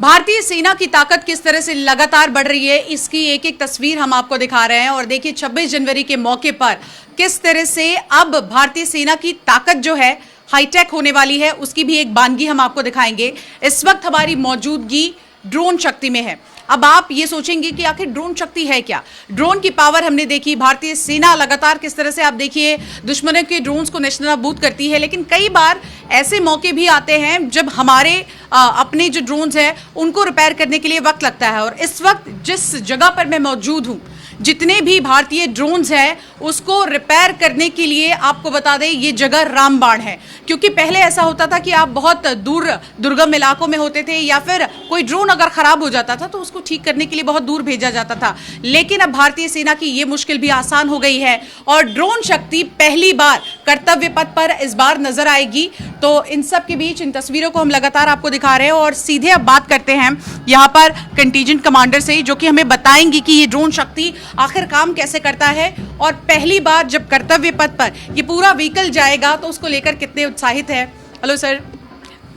भारतीय सेना की ताकत किस तरह से लगातार बढ़ रही है, इसकी एक एक तस्वीर हम आपको दिखा रहे हैं। और देखिए 26 जनवरी के मौके पर किस तरह से अब भारतीय सेना की ताकत जो है हाईटेक होने वाली है, उसकी भी एक बानगी हम आपको दिखाएंगे। इस वक्त हमारी मौजूदगी ड्रोन शक्ति में है। अब आप ये सोचेंगे कि आखिर ड्रोन शक्ति है क्या। ड्रोन की पावर हमने देखी, भारतीय सेना लगातार किस तरह से आप देखिए दुश्मनों के ड्रोन्स को नेस्तनाबूद करती है। लेकिन कई बार ऐसे मौके भी आते हैं जब हमारे अपने जो ड्रोन्स हैं उनको रिपेयर करने के लिए वक्त लगता है। और इस वक्त जिस जगह पर मैं मौजूद हूँ, जितने भी भारतीय ड्रोन्स हैं उसको रिपेयर करने के लिए आपको बता दें ये जगह रामबाण है। क्योंकि पहले ऐसा होता था कि आप बहुत दूर दुर्गम इलाकों में होते थे, या फिर कोई ड्रोन अगर खराब हो जाता था तो उसको ठीक करने के लिए बहुत दूर भेजा जाता था। लेकिन अब भारतीय सेना की ये मुश्किल भी आसान हो गई है और ड्रोन शक्ति पहली बार कर्तव्य पथ पर इस बार नजर आएगी। तो इन सब के बीच इन तस्वीरों को हम लगातार आपको दिखा रहे हैं और सीधे अब बात करते हैं यहाँ पर कंटीजेंट कमांडर से, जो कि हमें बताएंगे कि ये ड्रोन शक्ति आखिर काम कैसे करता है और पहली बार जब कर्तव्य पथ पर ये पूरा व्हीकल जाएगा तो उसको लेकर कितने उत्साहित है। हेलो सर,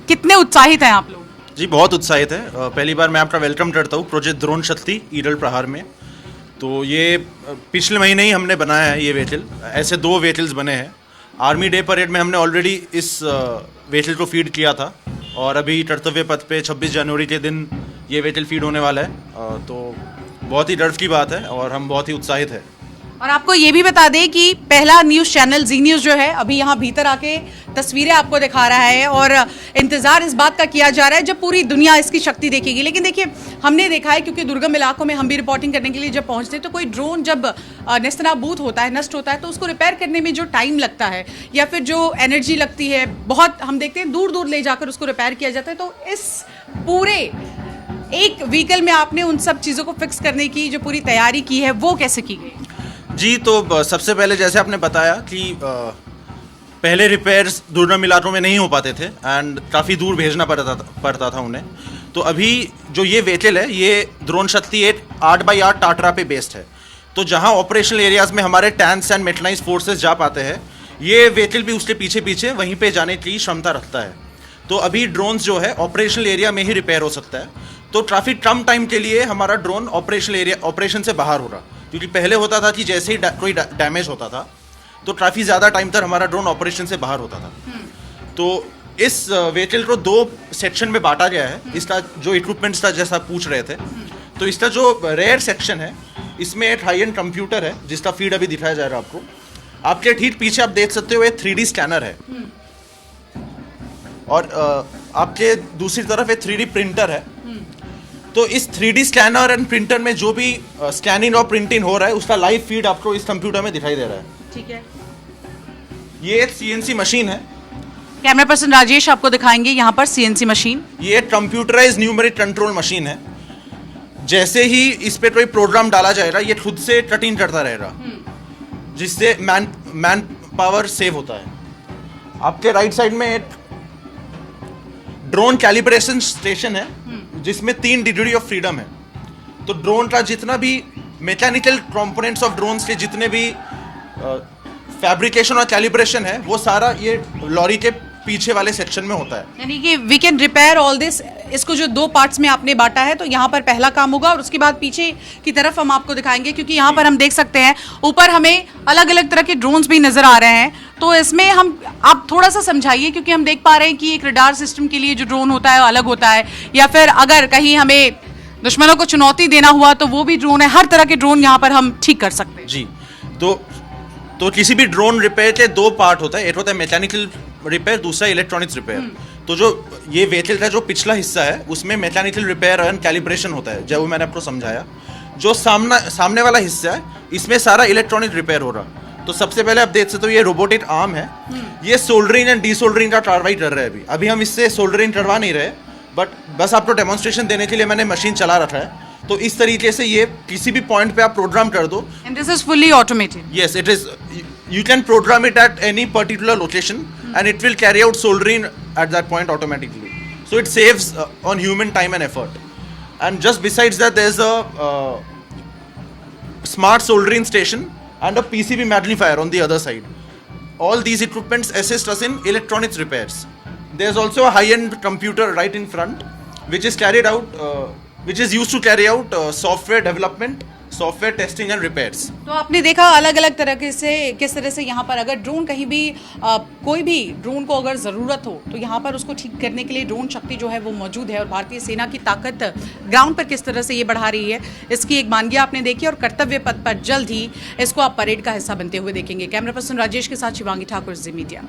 कितने उत्साहित हैं आप लोग? जी बहुत उत्साहित है। पहली बार मैं आपका वेलकम करता हूँ प्रोजेक्ट ड्रोन शक्ति ईडल प्रहार में। तो ये पिछले महीने ही हमने बनाया है ये व्हीकल। ऐसे 2 व्हीकल्स बने हैं। आर्मी डे परेड में हमने ऑलरेडी इस व्हीकल को फीड किया था और अभी कर्तव्य पथ पे 26 जनवरी के दिन ये व्हीकल फीड होने वाला है। तो बहुत ही गर्व की बात है और हम बहुत ही उत्साहित है। और आपको ये भी बता दें कि पहला न्यूज़ चैनल जी न्यूज़ जो है अभी यहाँ भीतर आके तस्वीरें आपको दिखा रहा है और इंतज़ार इस बात का किया जा रहा है जब पूरी दुनिया इसकी शक्ति देखेगी। लेकिन देखिए हमने देखा है, क्योंकि दुर्गम इलाकों में हम भी रिपोर्टिंग करने के लिए जब पहुँचते हैं तो कोई ड्रोन जब नेस्तनाबूद होता है, नष्ट होता है, तो उसको रिपेयर करने में जो टाइम लगता है या फिर जो एनर्जी लगती है, बहुत हम देखते हैं दूर दूर ले जाकर उसको रिपेयर किया जाता है। तो इस पूरे एक व्हीकल में आपने उन सब चीज़ों को फिक्स करने की जो पूरी तैयारी की है वो कैसे की गई? जी तो सबसे पहले जैसे आपने बताया कि पहले रिपेयर्स दुर्गम इलाकों में नहीं हो पाते थे एंड काफ़ी दूर भेजना पड़ता था उन्हें। तो अभी जो ये व्हीकल है ये ड्रोन शक्ति 8x8 टाटरा पे बेस्ड है। तो जहाँ ऑपरेशनल एरियाज में हमारे टैंक्स एंड मेकनाइज्ड फोर्सेस जा पाते हैं, ये व्हीकल भी उसके पीछे पीछे वहीं पे जाने की क्षमता रखता है। तो अभी ड्रोन्स जो है ऑपरेशनल एरिया में ही रिपेयर हो सकता है। तो काफ़ी कम टाइम के लिए हमारा ड्रोन ऑपरेशन से बाहर होगा। क्योंकि पहले होता था कि जैसे ही कोई डैमेज होता था तो काफ़ी ज़्यादा टाइम तक हमारा ड्रोन ऑपरेशन से बाहर होता था। तो इस व्हीकल को 2 सेक्शन में बांटा गया है। इसका जो इक्विपमेंट्स था जैसा पूछ रहे थे, तो इसका जो रेयर सेक्शन है इसमें एक हाई एंड कंप्यूटर है जिसका फीड अभी दिखाया जाएगा आपको। आपके ठीक पीछे आप देख सकते हो ये 3D स्कैनर है और आपके दूसरी तरफ एक 3D प्रिंटर है। तो इस 3D स्कैनर एंड प्रिंटर में जो भी स्कैनिंग और प्रिंटिंग हो रहा है उसका लाइव फीड आपको इस कंप्यूटर में दिखाई दे रहा है। ठीक है, ये एक CNC मशीन है। कैमरा पर्सन राजेश आपको दिखाएंगे यहाँ पर CNC मशीन। ये एक कंप्यूटराइज न्यूमेरिक कंट्रोल मशीन है। जैसे ही इस पे कोई प्रोग्राम डाला जाएगा ये खुद से कटिंग करता रहेगा, जिससे मैन पावर सेव होता है। आपके राइट साइड में एक ड्रोन कैलिब्रेशन स्टेशन है जिसमें 3 डिग्री ऑफ फ्रीडम है। तो ड्रोन का जितना भी मैकेनिकल कंपोनेंट्स ऑफ ड्रोन्स के जितने भी फैब्रिकेशन और कैलिब्रेशन है वो सारा ये लॉरी के पीछे वाले सेक्शन में होता है। यानी कि we can repair all this. इसको जो 2 पार्ट्स में आपने बांटा है, तो यहाँ पर पहला काम होगा और उसके बाद पीछे की तरफ हम आपको दिखाएंगे। क्योंकि यहाँ पर हम देख सकते हैं ऊपर हमें अलग अलग तरह के ड्रोन्स भी नजर आ रहे हैं। तो इसमें आप थोड़ा सा समझाइए, क्योंकि हम देख पा रहे हैं कि एक रडार सिस्टम के लिए जो ड्रोन होता है अलग होता है, या फिर अगर कहीं हमें दुश्मनों को चुनौती देना हुआ तो वो भी ड्रोन है। हर तरह के ड्रोन यहाँ पर हम ठीक कर सकते हैं। जी तो किसी भी ड्रोन रिपेयर के 2 पार्ट होता है। एक होता है मैकेनिकल रिपेयर, दूसरा इलेक्ट्रॉनिक्स रिपेयर। तो जो ये व्हीकल का जो पिछला हिस्सा है उसमें मैकेनिकल रिपेयर एंड कैलिब्रेशन होता है, जो मैंने आपको समझाया। जो सामने वाला हिस्सा है इसमें सारा इलेक्ट्रॉनिक रिपेयर हो रहा। तो सबसे पहले आप देख सकते हो ये रोबोटिक आर्म है। ये सोल्डरिंग एंड डीसोल्डरिंग का कार्रवाई कर रहा है। अभी हम इससे सोल्डरिंग करवा नहीं रहे, बट बस आपको डेमोन्स्ट्रेशन देने के लिए मैंने मशीन चला रखा है। तो इस तरीके से ये किसी भी पॉइंट पे आप प्रोग्राम कर दो। And this is fully automated. Yes it is. You can program it at any particular location and it will carry out soldering at that point automatically. So it saves on human time and effort. And just besides that there's a smart soldering station and a PCB magnifier on the other side. All these equipments assist us in electronics repairs. There's also a high-end computer right in front which is carried out, which is used to carry out software development, software testing and repairs. तो आपने देखा अलग अलग तरह से किस तरह से यहाँ पर अगर ड्रोन कहीं भी कोई भी ड्रोन को अगर ज़रूरत हो तो यहाँ पर उसको ठीक करने के लिए ड्रोन शक्ति जो है वो मौजूद है और भारतीय सेना की ताकत ग्राउंड पर किस तरह से ये बढ़ा रही है इसकी एक मानगिया आपने देखी और कर्तव्य पथ पर जल्द ही इसको आप परेड का हिस्सा बनते हुए देखेंगे। कैमरा पर्सन राजेश के साथ शिवांगी ठाकुर, जी मीडिया।